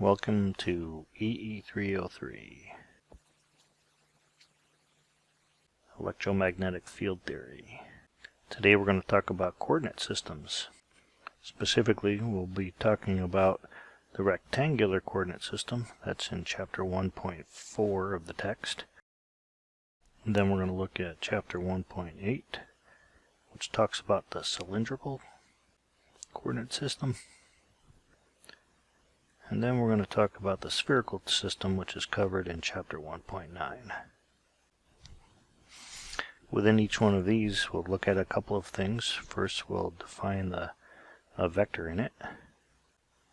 Welcome to EE303, Electromagnetic Field Theory. Today we're going to talk about coordinate systems. Specifically, we'll be talking about the rectangular coordinate system. That's in chapter 1.4 of the text. And then we're going to look at chapter 1.8, which talks about the cylindrical coordinate system. And then we're going to talk about the spherical system, which is covered in chapter 1.9. Within each one of these, we'll look at a couple of things. First, we'll define a vector in it.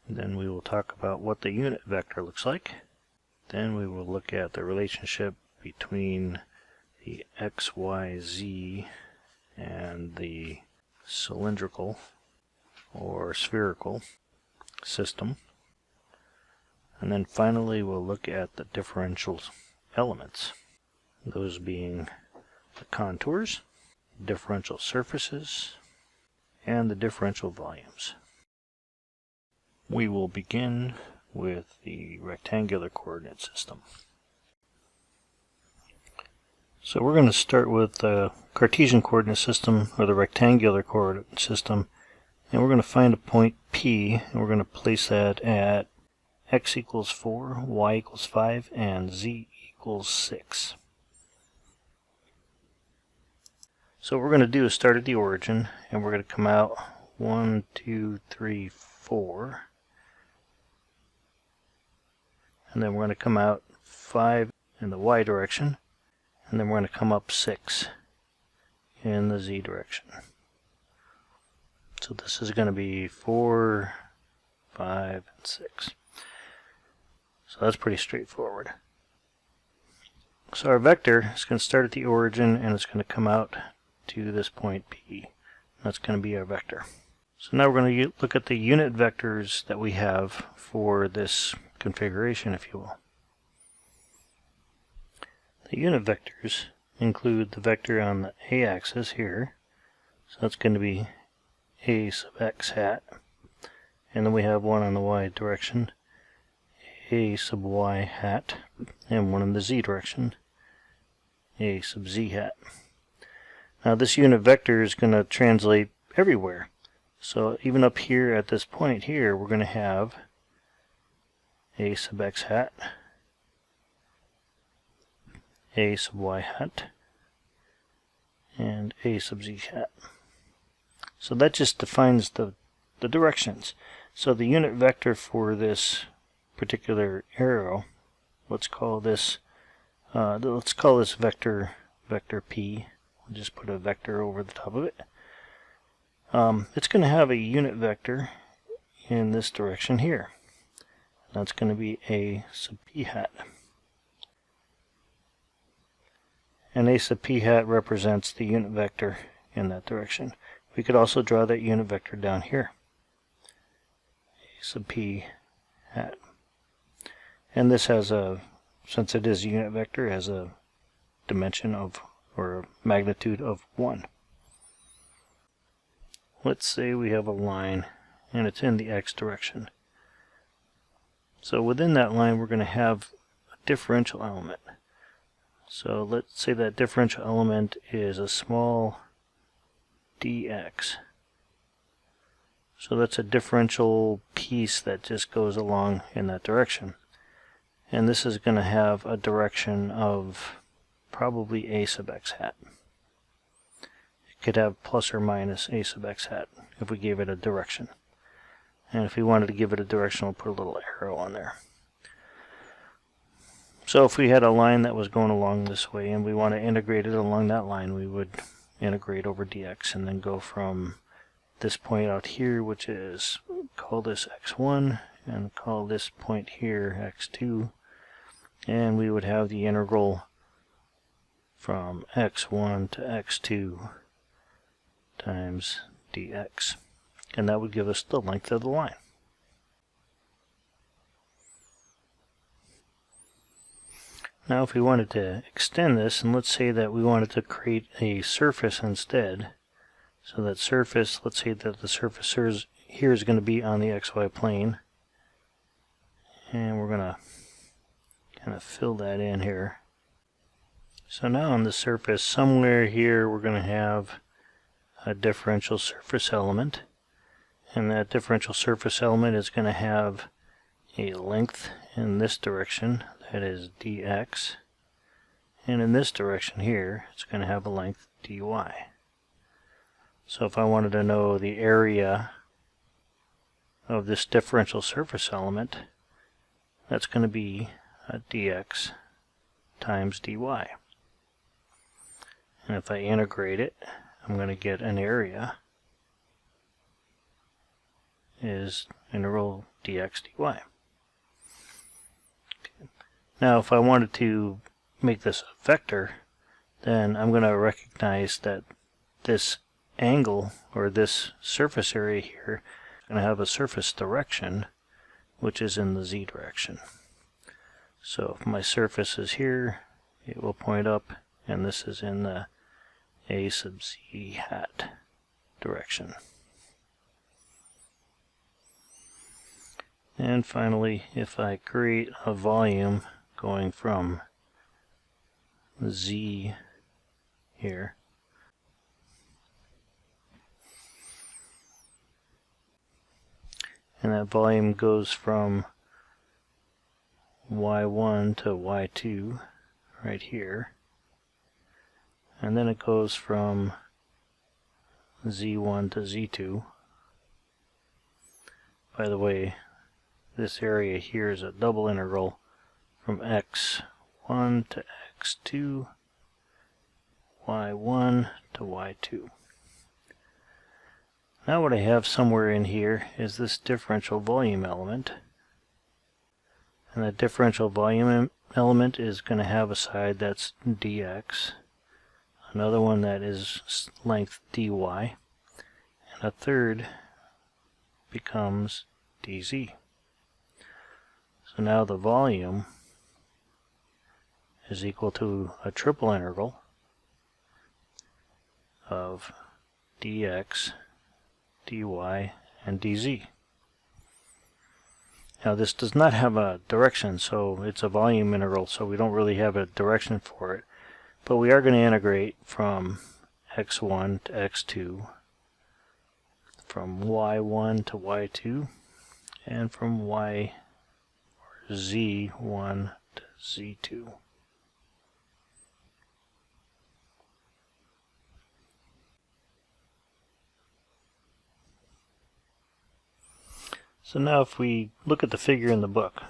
Then we will talk about what the unit vector looks like. Then we will look at the relationship between the x, y, z and the cylindrical or spherical system. And then finally we'll look at the differential elements, those being the contours, differential surfaces, and the differential volumes. We will begin with the rectangular coordinate system. So we're going to start with the Cartesian coordinate system, or the rectangular coordinate system, and we're going to find a point P, and we're going to place that at x equals 4, y equals 5, and z equals 6. So what we're going to do is start at the origin, and we're going to come out 1, 2, 3, 4. And then we're going to come out 5 in the y direction, and then we're going to come up 6 in the z direction. So this is going to be 4, 5, and 6. So that's pretty straightforward. So our vector is going to start at the origin and it's going to come out to this point P. That's going to be our vector. So now we're going to look at the unit vectors that we have for this configuration, if you will. The unit vectors include the vector on the a-axis here. So that's going to be a sub x hat. And then we have one on the y direction, a sub y hat, and one in the z direction, a sub z hat. Now this unit vector is going to translate everywhere. So even up here at this point here, we're going to have a sub x hat, a sub y hat, and a sub z hat. So that just defines the directions. So the unit vector for this particular arrow, let's call this vector P. We'll just put a vector over the top of it. It's going to have a unit vector in this direction here. That's going to be a sub p hat. And a sub p hat represents the unit vector in that direction. We could also draw that unit vector down here. A sub p hat. And this has since it is a unit vector, it has a dimension of, or a magnitude of 1. Let's say we have a line and it's in the x direction. So within that line we're going to have a differential element. So let's say that differential element is a small dx. So that's a differential piece that just goes along in that direction. And this is going to have a direction of probably a sub x hat. It could have plus or minus a sub x hat if we gave it a direction. And if we wanted to give it a direction, we'll put a little arrow on there. So if we had a line that was going along this way and we want to integrate it along that line, we would integrate over dx and then go from this point out here, which is, call this x1, and call this point here x2, and we would have the integral from x1 to x2 times dx, and that would give us the length of the line. Now if we wanted to extend this, and let's say that we wanted to create a surface instead, so that surface, let's say that the surface here is going to be on the xy plane, And we're going to kind of fill that in here. So now on the surface, somewhere here we're going to have a differential surface element. And that differential surface element is going to have a length in this direction, that is dx. And in this direction here, it's going to have a length dy. So if I wanted to know the area of this differential surface element, that's going to be dx times dy. And if I integrate it, I'm going to get an area is integral dx dy. Okay. Now if I wanted to make this a vector, then I'm going to recognize that this angle, or this surface area here, is going to have a surface direction, which is in the z direction. So if my surface is here, it will point up, and this is in the a sub z hat direction. And finally, if I create a volume going from z here, and that volume goes from y1 to y2 right here, and then it goes from z1 to z2. By the way, this area here is a double integral from x1 to x2, y1 to y2. Now what I have somewhere in here is this differential volume element. And that differential volume element is going to have a side that's dx, another one that is length dy, and a third becomes dz. So now the volume is equal to a triple integral of dx, dy, and dz. Now this does not have a direction, so it's a volume integral, so we don't really have a direction for it. But we are going to integrate from x1 to x2, from y1 to y2, and from z1 to z2. So now if we look at the figure in the book,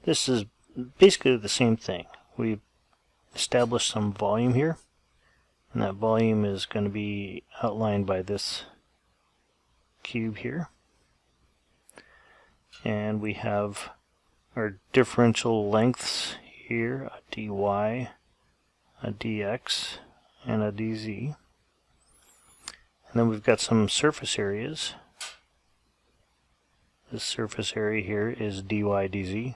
this is basically the same thing. We've established some volume here, and that volume is going to be outlined by this cube here. And we have our differential lengths here, a dy, a dx, and a dz. And then we've got some surface areas. This surface area here is dy dz.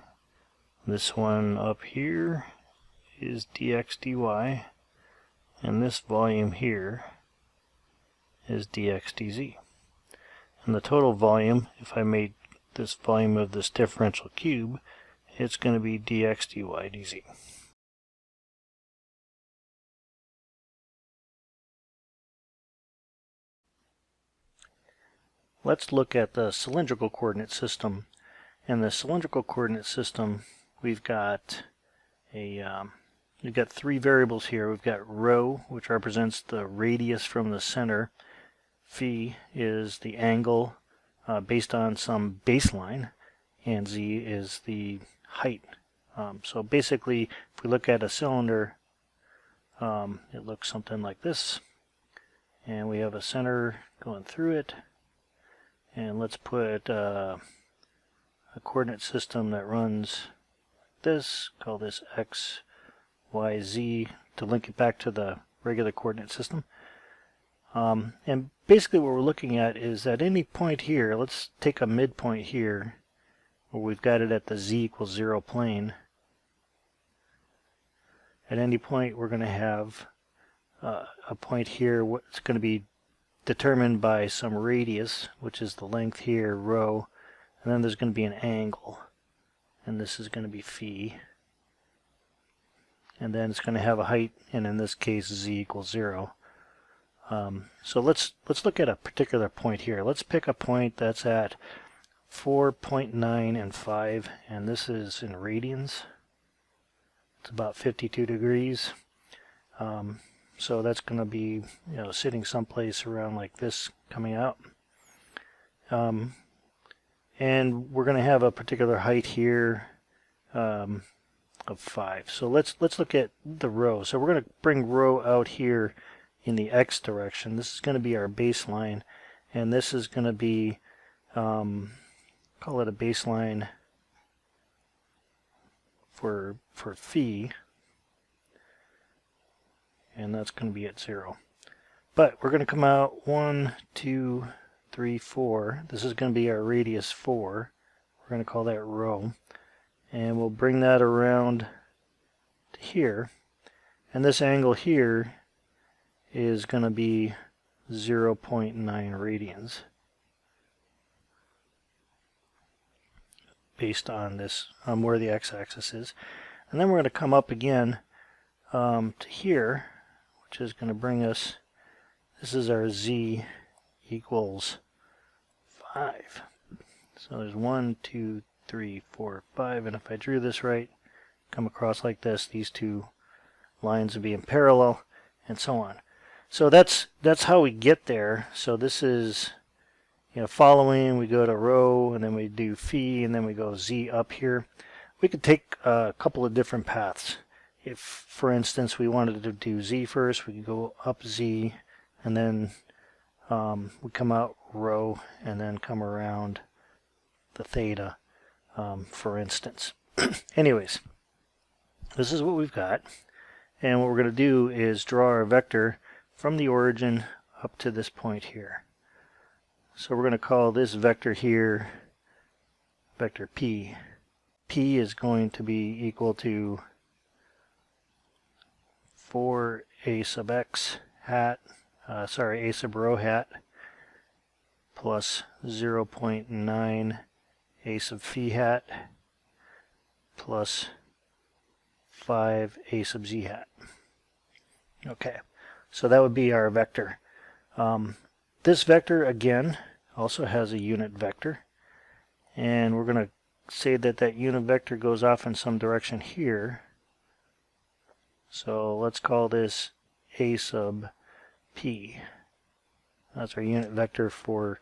This one up here is dx dy. And this volume here is dx dz. And the total volume, if I made this volume of this differential cube, it's going to be dx dy dz. Let's look at the cylindrical coordinate system. In the cylindrical coordinate system, we've got three variables here. We've got rho, which represents the radius from the center. Phi is the angle based on some baseline, and z is the height. So basically, if we look at a cylinder, it looks something like this, and we have a center going through it. And let's put a coordinate system that runs this, call this x, y, z, to link it back to the regular coordinate system. And basically what we're looking at is at any point here, let's take a midpoint here, where we've got it at the z equals 0 plane. At any point we're going to have a point here, what's going to be determined by some radius, which is the length here, rho, and then there's going to be an angle. and this is going to be phi, and then it's going to have a height, and in this case z equals 0. So let's look at a particular point here. Let's pick a point that's at 4.9 and 5, and this is in radians. It's about 52 degrees. So that's going to be, sitting someplace around like this coming out. And we're going to have a particular height here of 5. So let's look at the rho. So we're going to bring rho out here in the x direction. This is going to be our baseline, and this is going to be, call it a baseline for phi, and that's going to be at 0. But we're going to come out 1, 2, 3, 4. This is going to be our radius 4. We're going to call that rho, and we'll bring that around to here, and this angle here is going to be 0.9 radians based on this, where the x-axis is. And then we're going to come up again to here, which is going to bring us, this is our z equals 5. So there's 1, 2, 3, 4, 5, and if I drew this right, come across like this, these two lines would be in parallel, and so on. So that's how we get there. So this is, following, we go to rho, and then we do phi, and then we go z up here. We could take a couple of different paths. If, for instance, we wanted to do z first, we could go up z, and then we come out rho, and then come around the theta, for instance. Anyways, this is what we've got, and what we're going to do is draw our vector from the origin up to this point here. So we're going to call this vector here vector p. P is going to be equal to 4a sub x hat, a sub rho hat, plus 0.9 a sub phi hat, plus 5 a sub z hat. Okay. So that would be our vector. This vector, again, also has a unit vector. And we're going to say that that unit vector goes off in some direction here. So let's call this a sub p. That's our unit vector for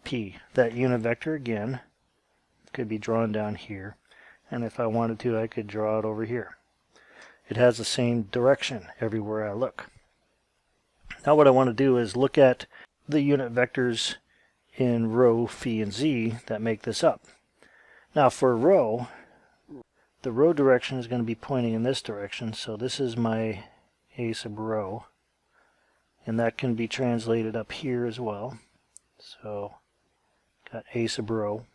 p. That unit vector, again, could be drawn down here. And if I wanted to, I could draw it over here. It has the same direction everywhere I look. Now what I want to do is look at the unit vectors in rho, phi, and z that make this up. Now for rho, the rho direction is going to be pointing in this direction, so this is my a sub rho, and that can be translated up here as well. So got a sub rho,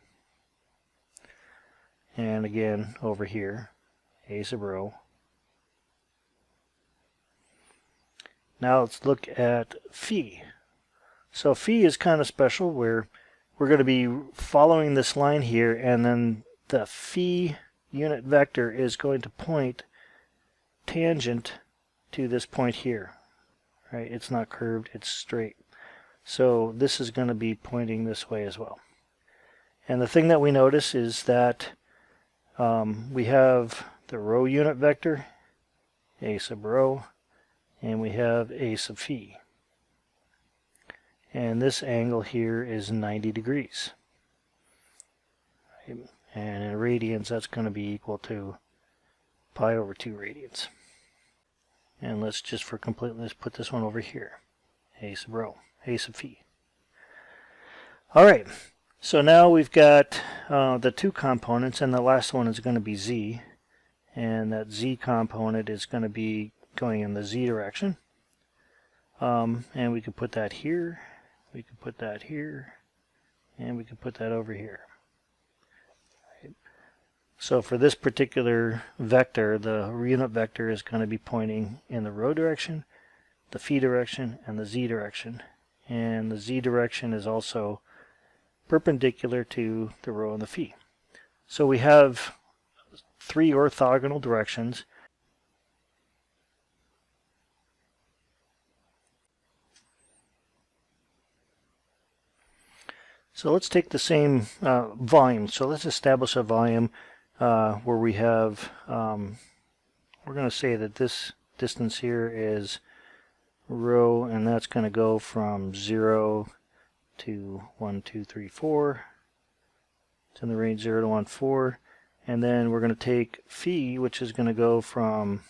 and again over here, a sub rho. Now let's look at phi. So phi is kind of special, where we're going to be following this line here, and then the phi unit vector is going to point tangent to this point here. Right? It's not curved, it's straight. So this is going to be pointing this way as well. And the thing that we notice is that we have the rho unit vector, a sub rho, and we have a sub phi. And this angle here is 90 degrees. And in radians, that's going to be equal to pi over 2 radians. And let's just for completeness put this one over here. A sub rho, a sub phi. Alright, so now we've got the two components, and the last one is going to be z. And that z component is going to be going in the z direction. And we could put that here, we could put that here, and we could put that over here. Right. So for this particular vector, the unit vector is going to be pointing in the rho direction, the phi direction, and the z direction. And the z direction is also perpendicular to the rho and the phi. So we have three orthogonal directions. So let's take the same volume. So let's establish a volume where we have, we're going to say that this distance here is rho, and that's going to go from 0 to 1, 2, 3, 4. It's in the range 0 to 1, 4. And then we're going to take phi, which is going to go from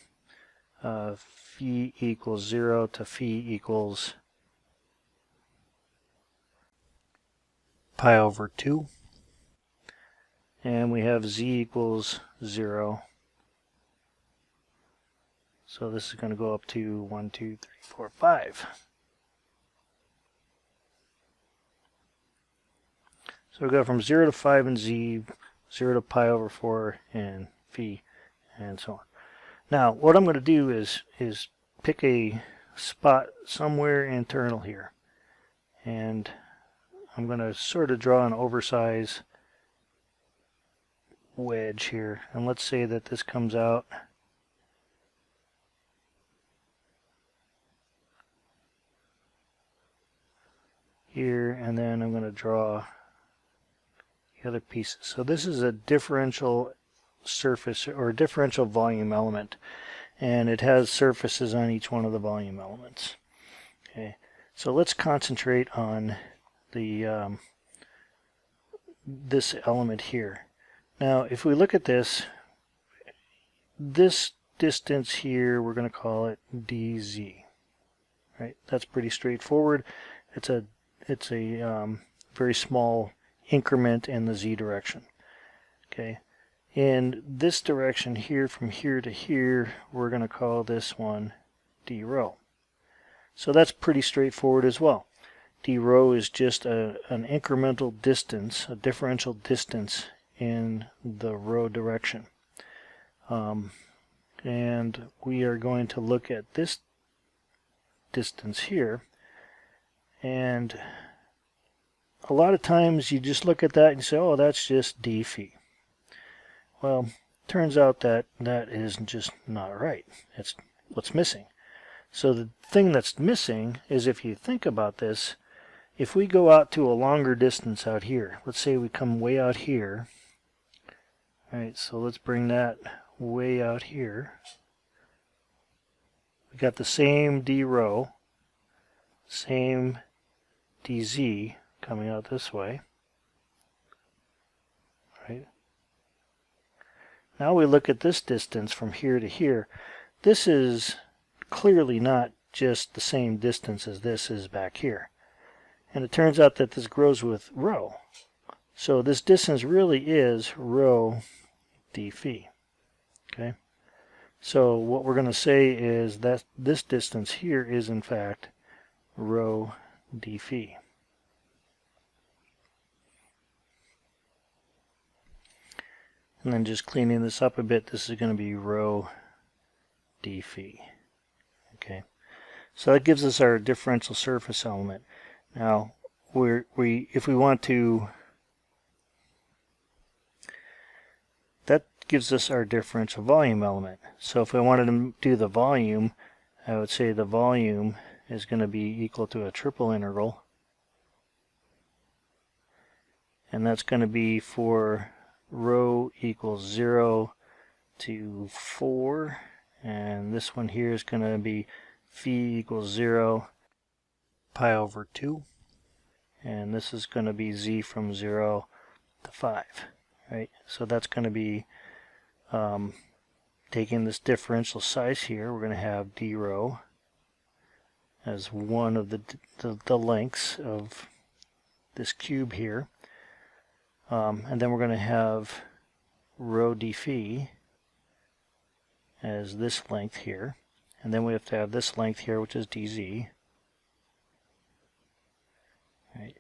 phi equals 0 to phi equals pi over 2. And we have z equals 0. So this is going to go up to 1, 2, 3, 4, 5. So we go from 0 to 5 in z, 0 to pi over 4 in phi, and so on. Now, what I'm going to do is pick a spot somewhere internal here. And I'm going to sort of draw an oversized wedge here. And let's say that this comes out here, and then I'm going to draw the other pieces. So this is a differential surface or differential volume element, and it has surfaces on each one of the volume elements. Okay, so let's concentrate on the this element here. Now, if we look at this distance here, we're going to call it dz. Right? That's pretty straightforward. It's a very small increment in the z direction. Okay. In this direction here, from here to here, we're going to call this one d rho. So that's pretty straightforward as well. D rho is just an incremental distance, a differential distance in the rho direction. And we are going to look at this distance here. And a lot of times you just look at that and you say, oh, that's just d phi. Well, turns out that that is just not right. It's what's missing. So the thing that's missing is, if you think about this, if we go out to a longer distance out here, let's say we come way out here. Alright, so let's bring that way out here. We got the same d rho, same dz coming out this way. Right. Now we look at this distance from here to here. This is clearly not just the same distance as this is back here. And it turns out that this grows with rho. So this distance really is rho d phi. Okay? So what we're going to say is that this distance here is in fact rho d phi. And then just cleaning this up a bit, this is going to be rho d phi. Okay, so that gives us our differential surface element. Now, if we want to, that gives us our differential volume element. So if I wanted to do the volume, I would say the volume is going to be equal to a triple integral. And that's going to be for rho equals 0 to 4. And this one here is going to be phi equals 0, pi over 2. And this is going to be z from 0 to 5. Right? So that's going to be taking this differential size here. We're going to have d rho as one of the lengths of this cube here. And then we're going to have rho d phi as this length here. And then we have to have this length here, which is dz. Right.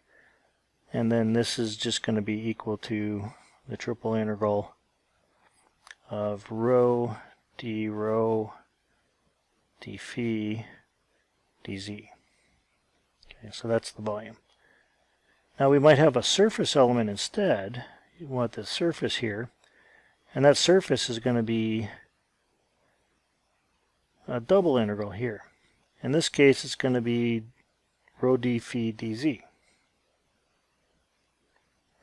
And then this is just going to be equal to the triple integral of rho d phi dz. Okay, so that's the volume. Now we might have a surface element instead. You want the surface here, And that surface is going to be a double integral here. In this case, it's going to be rho d phi dz.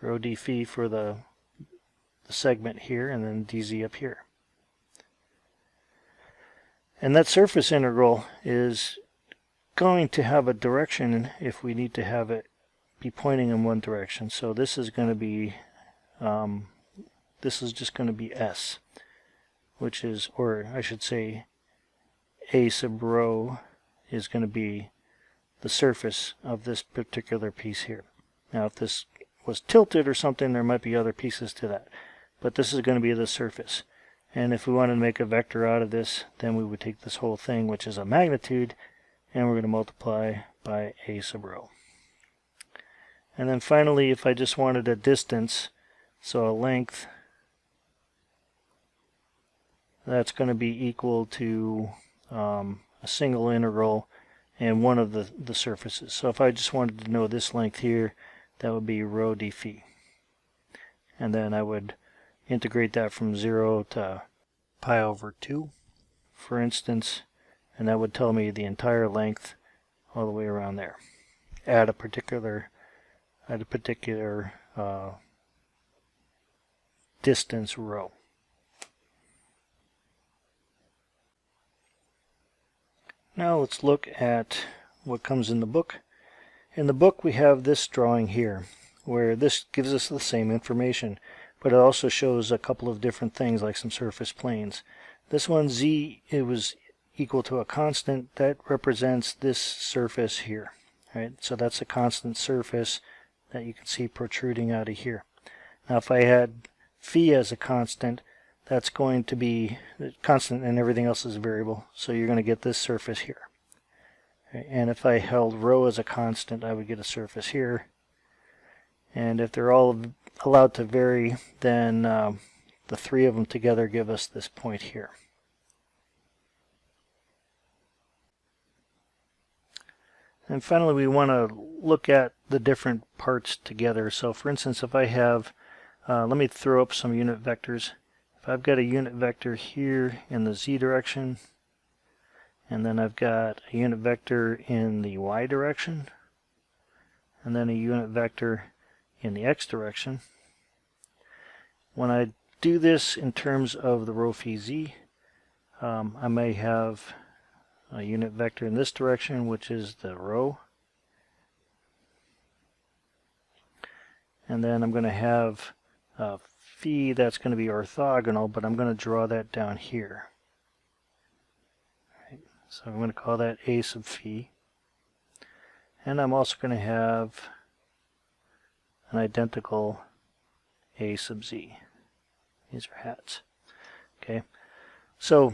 Rho d phi for the segment here, and then dz up here. And that surface integral is going to have a direction if we need to have it be pointing in one direction. So this is going to be, this is just going to be s, which is, or I should say, a sub rho is going to be the surface of this particular piece here. Now if this was tilted or something, there might be other pieces to that. But this is going to be the surface. And if we wanted to make a vector out of this, then we would take this whole thing, which is a magnitude, and we're going to multiply by a sub rho. And then finally, if I just wanted a distance, so a length, that's going to be equal to a single integral and one of the surfaces. So if I just wanted to know this length here, that would be rho d phi. And then I would integrate that from 0 to pi over 2, for instance, and that would tell me the entire length all the way around there at a particular distance rho. Now let's look at what comes in the book. In the book we have this drawing here, where this gives us the same information, but it also shows a couple of different things like some surface planes. This one, z, it was equal to a constant. That represents this surface here. Right? So that's a constant surface that you can see protruding out of here. Now if I had phi as a constant, that's going to be constant and everything else is variable. So you're going to get this surface here. Right? And if I held rho as a constant, I would get a surface here. And if they're all allowed to vary, then the three of them together give us this point here. And finally, we want to look at the different parts together. So for instance, if I have, let me throw up some unit vectors. If I've got a unit vector here in the z direction, and then I've got a unit vector in the y direction, and then a unit vector in the x direction. When I do this in terms of the rho phi z, I may have a unit vector in this direction, which is the rho, and then I'm going to have phi that's going to be orthogonal, but I'm going to draw that down here. Right. So I'm going to call that a sub phi, and I'm also going to have an identical a sub z. These are hats. Okay, so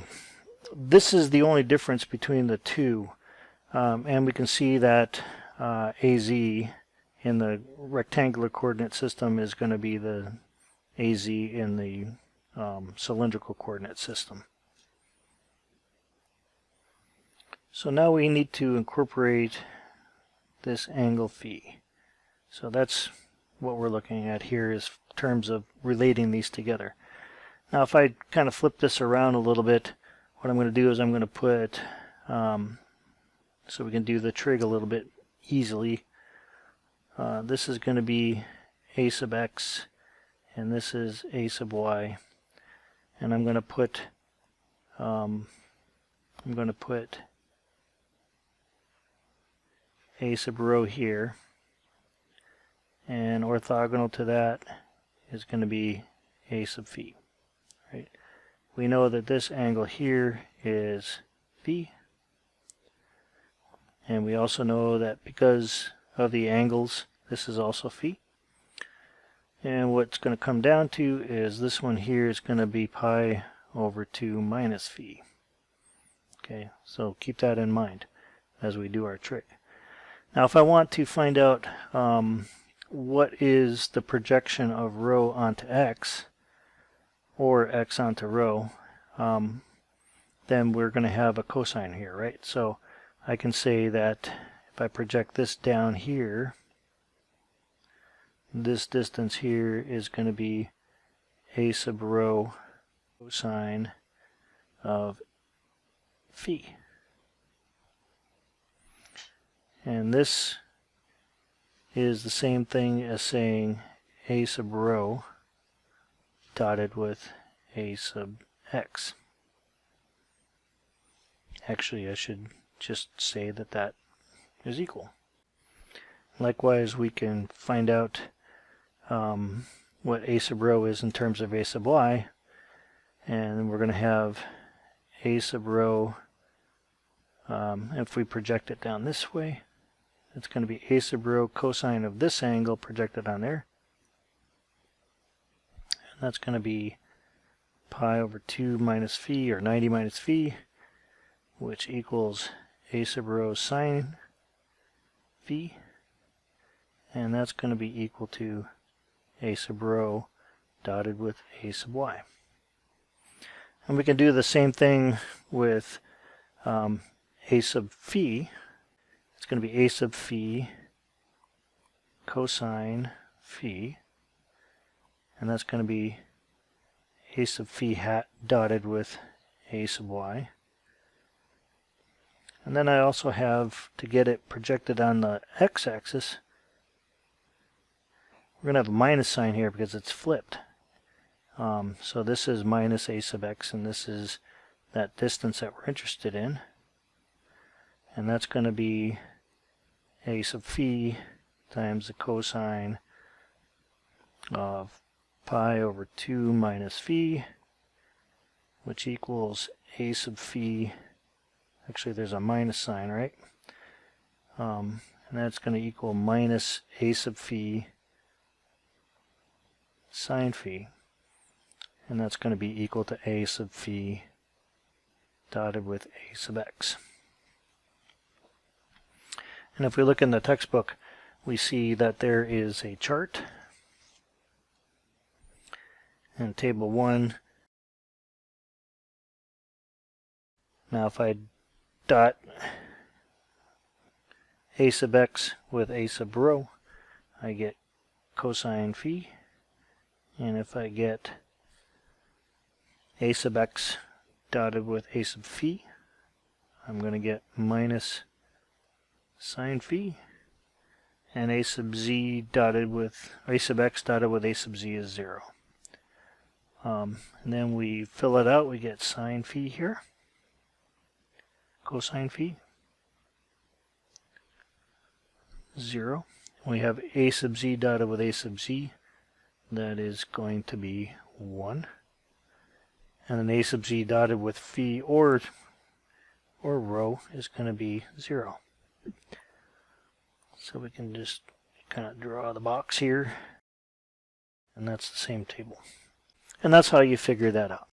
this is the only difference between the two, and we can see that az in the rectangular coordinate system is going to be the az in the cylindrical coordinate system. So now we need to incorporate this angle phi. So that's what we're looking at here, is terms of relating these together. Now if I kind of flip this around a little bit, what I'm going to do is I'm going to put, so we can do the trig a little bit easily, this is going to be a sub x, and this is a sub y, and I'm going to put a sub rho here, and orthogonal to that is going to be a sub phi. Right? We know that this angle here is phi, and we also know that because of the angles, this is also phi. And what's going to come down to is this one here is going to be pi over 2 minus phi. Okay, so keep that in mind as we do our trick. Now if I want to find out what is the projection of rho onto x, or x onto rho, then we're going to have a cosine here, right? So I can say that if I project this down here, this distance here is going to be a sub rho cosine of phi. And this is the same thing as saying a sub rho dotted with a sub x. Actually, I should just say that that is equal. Likewise, we can find out what a sub rho is in terms of a sub y, and we're going to have a sub rho, if we project it down this way, it's going to be a sub rho cosine of this angle projected on there. And that's going to be pi over 2 minus phi, or 90 minus phi, which equals a sub rho sine phi. And that's going to be equal to a sub rho dotted with a sub y. And we can do the same thing with a sub phi. It's going to be a sub phi cosine phi, and that's going to be a sub phi hat dotted with a sub y. And then I also have, to get it projected on the x-axis, we're going to have a minus sign here because it's flipped. So this is minus a sub x, and this is that distance that we're interested in. And that's going to be a sub phi times the cosine of pi over 2 minus phi, which equals a sub phi. Actually, there's a minus sign, right? And that's going to equal minus a sub phi sine phi. And that's going to be equal to a sub phi dotted with a sub x. And if we look in the textbook, we see that there is a chart. In table 1, now if I dot a sub x with a sub rho, I get cosine phi. And if I get a sub x dotted with a sub phi, I'm going to get minus sine phi. And a sub z dotted with a sub x dotted with a sub z is 0. And then we fill it out, we get sine phi here, cosine phi, 0. We have a sub z dotted with a sub z, that is going to be 1. And then a sub z dotted with phi or rho is going to be 0. So we can just kind of draw the box here, and that's the same table. And that's how you figure that out.